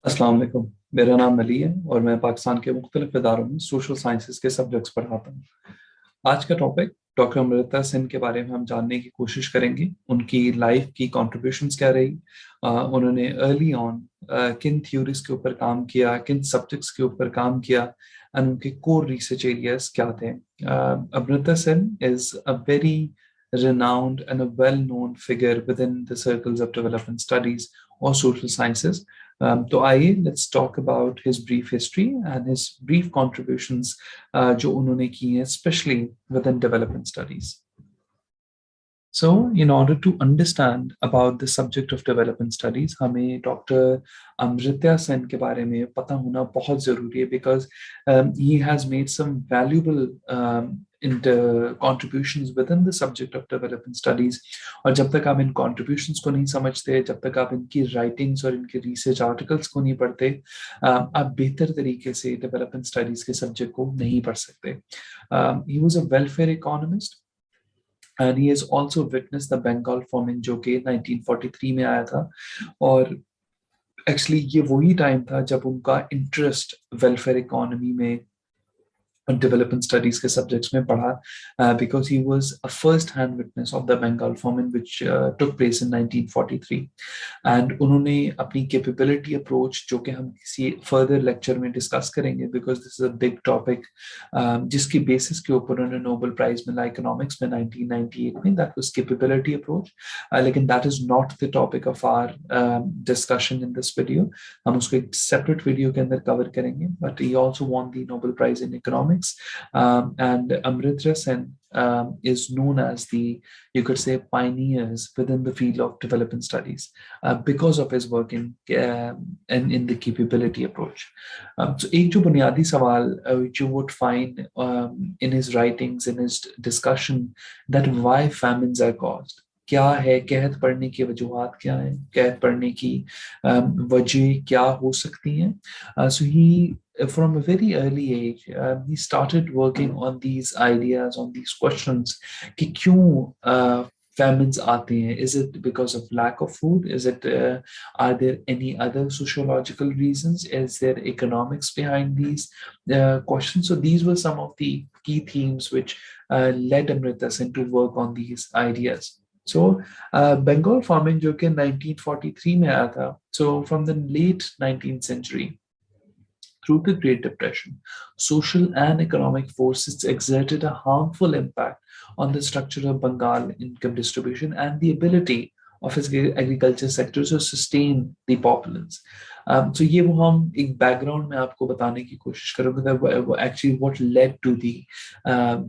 अस्सलाम वालेकुम। मेरा नाम अली है और मैं पाकिस्तान के मुख्तलिफ इदारों में सोशल साइंसेज के सब्जेक्ट्स पढ़ाता हूँ। आज का टॉपिक डॉक्टर अमृता सेन के बारे में हम जानने की कोशिश करेंगे। उनकी लाइफ की कॉन्ट्रीब्यूशंस क्या रही, उन्होंने अर्ली ऑन किन थ्योरीज के ऊपर काम किया, किन सब्जेक्ट्स के ऊपर काम किया, एंड उनके कोर रिसर्च एरियाज क्या थे। Amrita Sen is a very renowned and a well-known figure within the circles of development studies or social sciences. तो आइए let's talk about his brief history and his brief contributions जो उन्होंने की हैं, especially within development studies. So, in order to understand about the subject of development studies, हमें doctor अमृत्या Sen के बारे में पता होना बहुत ज़रूरी है because he has made some valuable contributions within the subject of development studies. और जब तक आप इन contributions को नहीं समझते, जब तक आप इनकी writings और इनके research articles को नहीं पढ़ते, आप बेहतर तरीके से development studies के subject को नहीं पढ़ सकते. He was a welfare economist. And he has also witnessed the Bengal famine जो कि 1943 में आया था. और एक्चुअली ये वही टाइम था जब उनका इंटरेस्ट वेलफेयर इकोनॉमी में development studies के subjects में पढ़ा, because he was a first hand witness of the Bengal famine which took place in 1943. And उन्होंने अपनी capability approach जो कि हम किसी further lecture में discuss करेंगे because this is a big topic, जिसकी basis के ऊपर उन्होंने Nobel Prize मिला economics में 1998 में, that was capability approach. लेकिन that is not the topic of our discussion in this video. हम उसको एक separate video के अंदर cover करेंगे. But he also won the Nobel Prize in economics. And Amartya Sen is known as the, you could say, pioneers within the field of development studies because of his work in the capability approach. So एक जो बुनियादी सवाल which you would find in his writings, in his discussion, that why famines are caused. क्या है कहत पढ़ने की वजूहात, क्या है कहत पढ़ने की वजह क्या हो सकती हैं. So he from a very early age he started working on these ideas, on these questions कि क्यों famines आते हैं. Is it because of lack of food? Is it are there any other sociological reasons? Is there economics behind these questions? So these were some of the key themes which led Amrita Sen to work on these ideas. So Bengal famine जो कि 1943 में आया था. So from the late 19th century through the Great Depression, social and economic forces exerted a harmful impact on the structure of Bengal income distribution and the ability of its agriculture sector to sustain the populace. So ये वो हम एक background में आपको बताने की कोशिश करूँगा that actually what led to the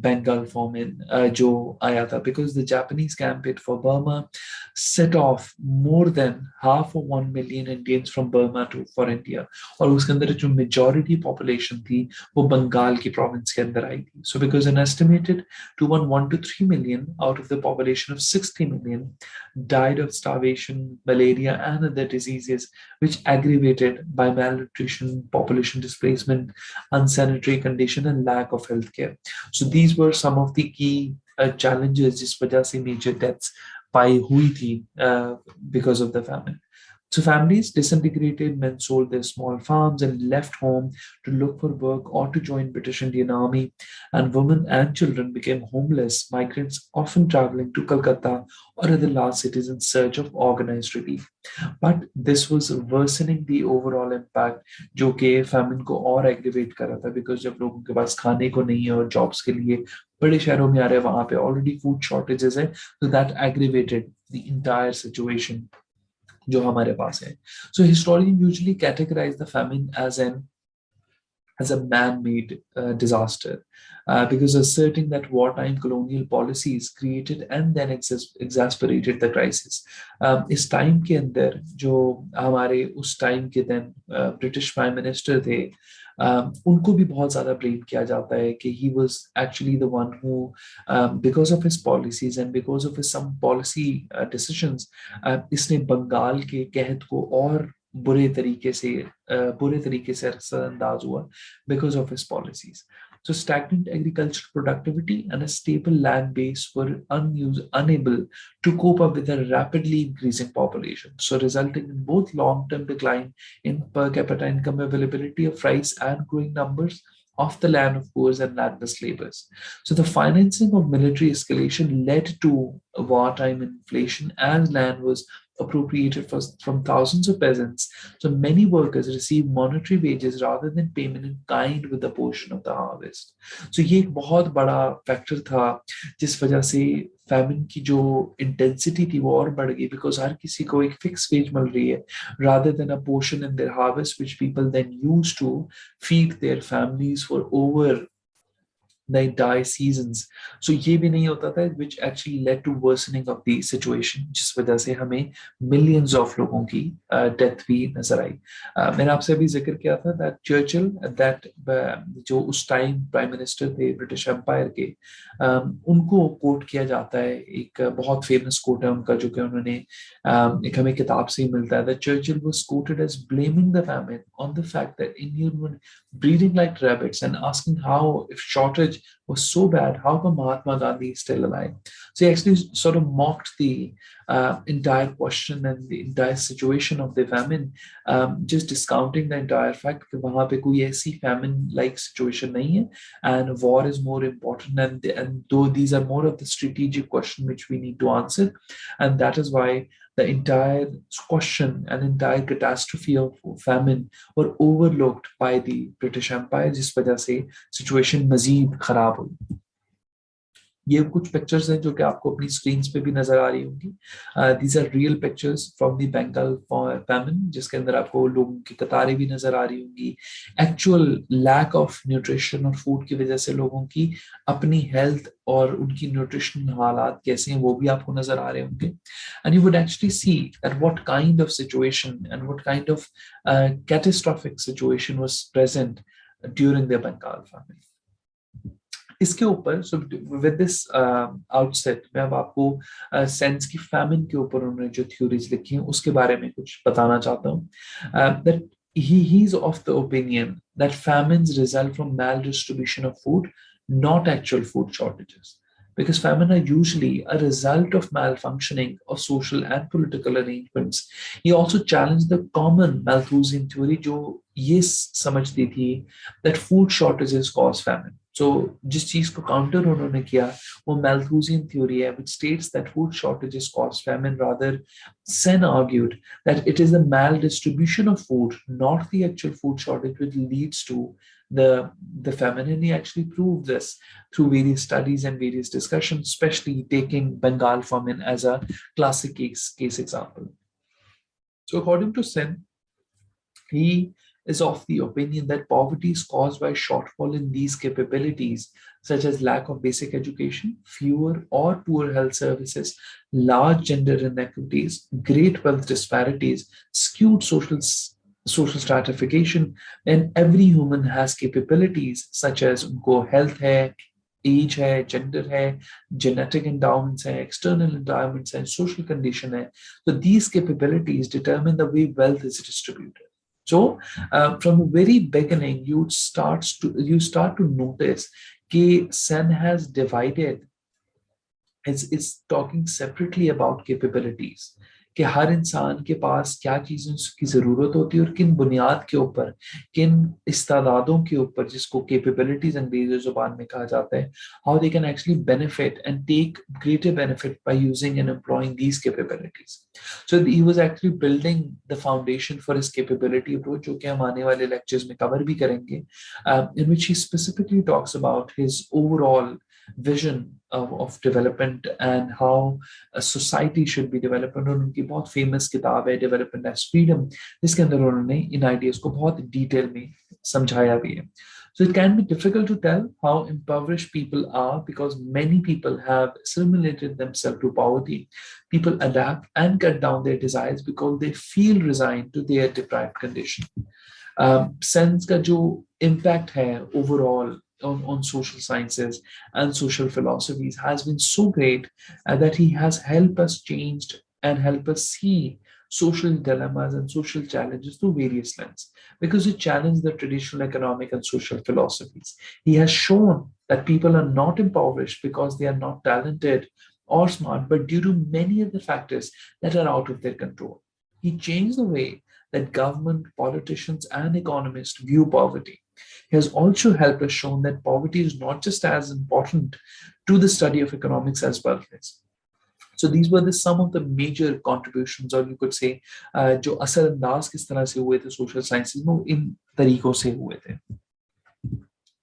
Bengal famine जो आया था, because the Japanese campaign for Burma set off more than half of 1 million Indians from Burma for India. और उसके अंदर जो majority population थी वो बंगाल की province के अंदर आई थी. So because an estimated 1 to 3 million out of the population of 60 million died of starvation, malaria, and other diseases which aggravated by malnutrition, population displacement, unsanitary condition, and lack of healthcare. So these were some of the key challenges जिस वजह से major deaths पाई हुई थी because of the famine. So families disintegrated, men sold their small farms and left home to look for work or to join British Indian Army, and women and children became homeless migrants, often traveling to Calcutta or other large cities in search of organized relief. But this was worsening the overall impact जो कि famine को और aggravate कर रहा था, because जब लोगों के पास खाने को नहीं है और jobs के लिए बड़े शहरों में आ रहे हैं, वहां पे already food shortages है, so that aggravated the entire situation जो हमारे पास है. So historians usually categorize the famine as a man-made disaster because asserting that wartime colonial policies created and then exasperated the crisis. इस time के अंदर जो हमारे उस टाइम के then British Prime Minister थे, उनको भी बहुत ज़्यादा blame किया जाता है कि he was actually the one who because of his policies and because of his some policy decisions इसने बंगाल के कहत को और बुरे तरीके से असरअंदाज हुआ because of his policies. So stagnant agricultural productivity and a stable land base were unable to cope up with a rapidly increasing population, so resulting in both long-term decline in per capita income availability of rice and growing numbers of the land of poor and landless laborers. So the financing of military escalation led to wartime inflation as land was appropriated from thousands of peasants. So many workers received monetary wages rather than payment in kind with a portion of the harvest. So ये एक बहुत बड़ा factor था जिस वजह से famine की जो इंटेंसिटी थी वो और बढ़ गई, बिकॉज हर किसी को एक फिक्स वेज मिल रही है rather than a portion in their harvest which people then use to feed their families for over the entire seasons. So ये भी नहीं होता था, which actually led to worsening of the situation, जिस वजह से हमें millions of लोगों की death भी नजर आई. मैंने आपसे अभी जिक्र किया था that Churchill, that जो उस टाइम प्राइम मिनिस्टर थे ब्रिटिश एम्पायर के, उनको कोट किया जाता है. एक बहुत फेमस कोट है उनका जो कि उन्होंने एक हमें किताब से ही मिलता है. that Churchill was quoted as blaming the famine on the fact that Indians were breeding like rabbits and asking how, if shortage was so bad, how come Mahatma Gandhi is still alive? So he actually sort of mocked the entire question and the entire situation of the famine, just discounting the entire fact that वहाँ पे कोई ऐसी famine-like situation नहीं है, and war is more important, and though these are more of the strategic question which we need to answer, and that is why the entire question and entire catastrophe of famine were overlooked by the British Empire, जिस वजह से situation मजीद खराब हुई. ये कुछ pictures हैं जो कि आपको अपनी स्क्रीन पे भी नजर आ रही होंगी. These are real pictures from the Bengal famine, जिसके अंदर आपको लोगों की कतारें भी नजर आ रही होंगी. एक्चुअल लैक ऑफ न्यूट्रिशन और फूड की वजह से लोगों की अपनी हेल्थ और उनकी न्यूट्रिशन हालात कैसे हैं वो भी आपको नजर आ रहे होंगे. And you would actually see that what kind of situation and what kind of catastrophic situation was present during the Bengal famine. इसके ऊपर विद दिस आउटसेट मैं अब आपको सेंस की फैमिन के ऊपर उन्होंने जो थ्योरीज लिखी हैं उसके बारे में कुछ बताना चाहता हूँ. That he is of the opinion that famines result from maldistribution of food, not actual food shortages, because famine are usually a result of malfunctioning of social and political arrangements. He also challenged the common Malthusian theory जो ये समझती थी that food shortages cause famine. So जिस चीज को counter उन्होंने किया वो Malthusian theory है, which states that food shortages cause famine. Rather, Sen argued that it is the maldistribution of food, not the actual food shortage, which leads to the famine. And he actually proved this through various studies and various discussions, especially taking Bengal famine as a classic case example. So according to Sen, he is of the opinion that poverty is caused by shortfall in these capabilities, such as lack of basic education, fewer or poor health services, large gender inequities, great wealth disparities, skewed social stratification, and every human has capabilities such as उनको health है, age है, gender है, genetic endowments है, external endowments है, social condition है. So these capabilities determine the way wealth is distributed. So from the very beginning, you start to notice that Sen has divided. It's talking separately about capabilities. कि हर इंसान के पास क्या चीज़ें उसकी ज़रूरत होती है और किन बुनियाद के ऊपर, किन इस्तादादों के ऊपर, जिसको कैपेबिलिटीज अंग्रेजी ज़ुबान में कहा जाता है, how they can actually benefit and take greater benefit by using and employing these capabilities. So he was actually building the foundation for his capability approach, जो कि हम आने वाले लेक्चर्स में कवर भी करेंगे, in which he specifically talks about his overall vision of development and how a society should be developed. और उनकी बहुत फेमस किताब है डेवलपमेंट एज फ्रीडम, जिसके अंदर उन्होंने इन आइडियाज को बहुत डिटेल में समझाया भी है. So it can be difficult to tell how impoverished people are because many people have assimilated themselves to poverty. People adapt and cut down their desires because they feel resigned to their deprived condition. Sense का जो impact है overall on social sciences and social philosophies has been so great that he has helped us change and help us see social dilemmas and social challenges through various lens, because he challenged the traditional economic and social philosophies. He has shown that people are not impoverished because they are not talented or smart, but due to many other factors that are out of their control. He changed the way that government, politicians, and economists view poverty. He has also helped us show that poverty is not just as important to the study of economics as wealth is. So these were the some of the major contributions, or you could say, जो असरअंदाज किस तरह से हुए थे social sciences में, इन तरीकों से हुए थे.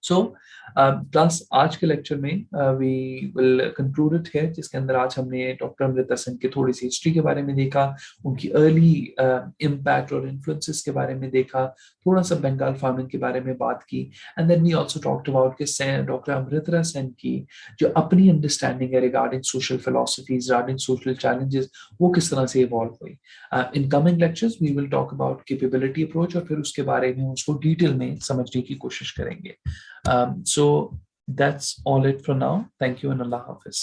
सो क्लास आज के लेक्चर में we will conclude it here, जिसके अंदर आज हमने डॉक्टर अमृता सेन की थोड़ी सी हिस्ट्री के बारे में देखा, उनकी अर्ली इम्पैक्ट और इन्फ्लुएंसेस के बारे में देखा, थोड़ा सा बंगाल फामिन के बारे में बात की, and then we also talked about कि डॉक्टर अमृता सेन की जो अपनी अंडरस्टैंडिंग है regarding social philosophies, regarding social challenges, वो किस तरह से इवॉल्व हुई. In coming lectures we will talk about capability approach, और फिर उसके बारे में उसको डिटेल में समझने की कोशिश करेंगे. So that's all it for now. Thank you and Allah Hafiz.